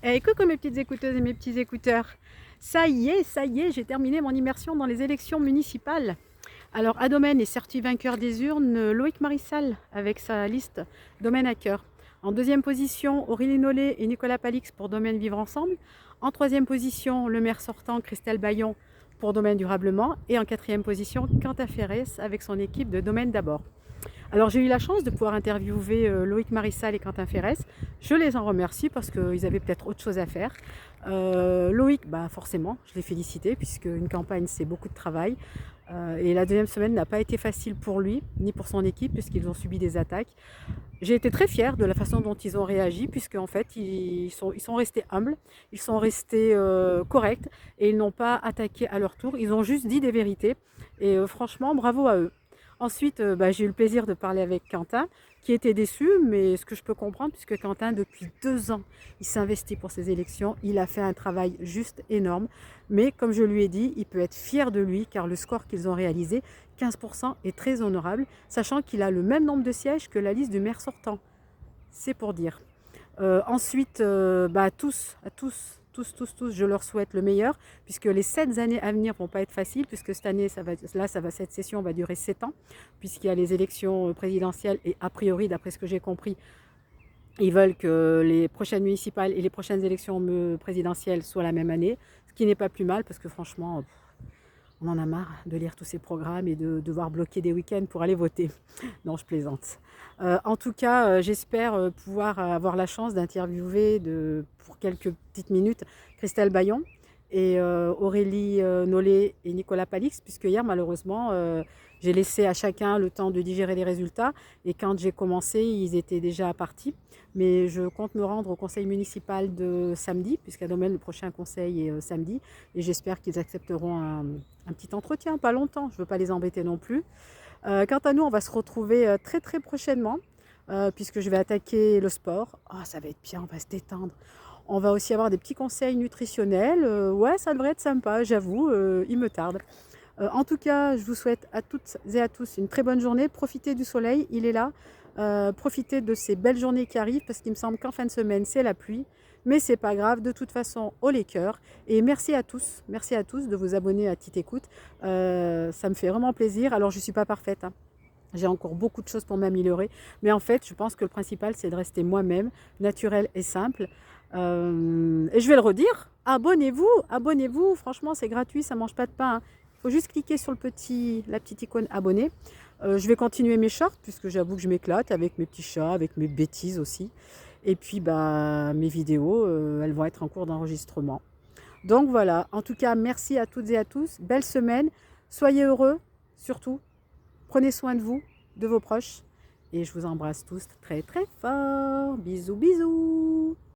Eh, coucou mes petites écouteuses et mes petits écouteurs. Ça y est, j'ai terminé mon immersion dans les élections municipales. Alors, à Domaine est sorti vainqueur des urnes Loïc Marissal avec sa liste Domaine à cœur. En deuxième position, Aurélie Nollet et Nicolas Palix pour Domaine Vivre Ensemble. En troisième position, le maire sortant Christelle Bayon pour Domaine Durablement. Et en quatrième position, Quentin Ferrès avec son équipe de Domaine d'abord. Alors j'ai eu la chance de pouvoir interviewer Loïc Marissal et Quentin Ferrès. Je les en remercie parce qu'ils avaient peut-être autre chose à faire. Loïc, bah forcément, je l'ai félicité puisque une campagne c'est beaucoup de travail. Et la deuxième semaine n'a pas été facile pour lui ni pour son équipe puisqu'ils ont subi des attaques. J'ai été très fière de la façon dont ils ont réagi puisque en fait ils sont restés humbles, ils sont restés corrects et ils n'ont pas attaqué à leur tour. Ils ont juste dit des vérités et franchement bravo à eux. Ensuite, j'ai eu le plaisir de parler avec Quentin, qui était déçu, mais ce que je peux comprendre, puisque Quentin, depuis 2 ans, il s'investit pour ces élections. Il a fait un travail juste énorme. Mais comme je lui ai dit, il peut être fier de lui, car le score qu'ils ont réalisé, 15%, est très honorable, sachant qu'il a le même nombre de sièges que la liste du maire sortant. C'est pour dire. Ensuite, à tous, je leur souhaite le meilleur, puisque les 7 années à venir vont pas être faciles, puisque cette année, cette session va durer 7 ans, puisqu'il y a les élections présidentielles et a priori, d'après ce que j'ai compris, ils veulent que les prochaines municipales et les prochaines élections présidentielles soient la même année, ce qui n'est pas plus mal, parce que franchement, on en a marre de lire tous ces programmes et de devoir bloquer des week-ends pour aller voter. Non, je plaisante. En tout cas, j'espère pouvoir avoir la chance d'interviewer pour quelques petites minutes Christelle Bayon et Aurélie Nollet et Nicolas Palix, puisque hier, malheureusement, j'ai laissé à chacun le temps de digérer les résultats. Et quand j'ai commencé, ils étaient déjà partis. Mais je compte me rendre au conseil municipal de samedi, puisqu'à Domaine, le prochain conseil est samedi. Et j'espère qu'ils accepteront un petit entretien, pas longtemps. Je ne veux pas les embêter non plus. Quant à nous, on va se retrouver très très prochainement, puisque je vais attaquer le sport. Oh, ça va être bien, on va se détendre. On va aussi avoir des petits conseils nutritionnels. Ouais, ça devrait être sympa, j'avoue, il me tarde. En tout cas, je vous souhaite à toutes et à tous une très bonne journée. Profitez du soleil, il est là. Profitez de ces belles journées qui arrivent parce qu'il me semble qu'en fin de semaine, c'est la pluie. Mais c'est pas grave, de toute façon, haut les cœurs. Et merci à tous de vous abonner à Tite Écoute. Ça me fait vraiment plaisir. Alors, je ne suis pas parfaite, hein. J'ai encore beaucoup de choses pour m'améliorer. Mais en fait, je pense que le principal, c'est de rester moi-même, naturel et simple. Et je vais le redire, abonnez-vous, abonnez-vous. Franchement, c'est gratuit, ça ne mange pas de pain, hein. Il faut juste cliquer sur la petite icône abonné. Je vais continuer mes shorts, puisque j'avoue que je m'éclate avec mes petits chats, avec mes bêtises aussi. Et puis, mes vidéos, elles vont être en cours d'enregistrement. Donc voilà, en tout cas, merci à toutes et à tous. Belle semaine. Soyez heureux, surtout. Prenez soin de vous, de vos proches. Et je vous embrasse tous très très fort. Bisous, bisous.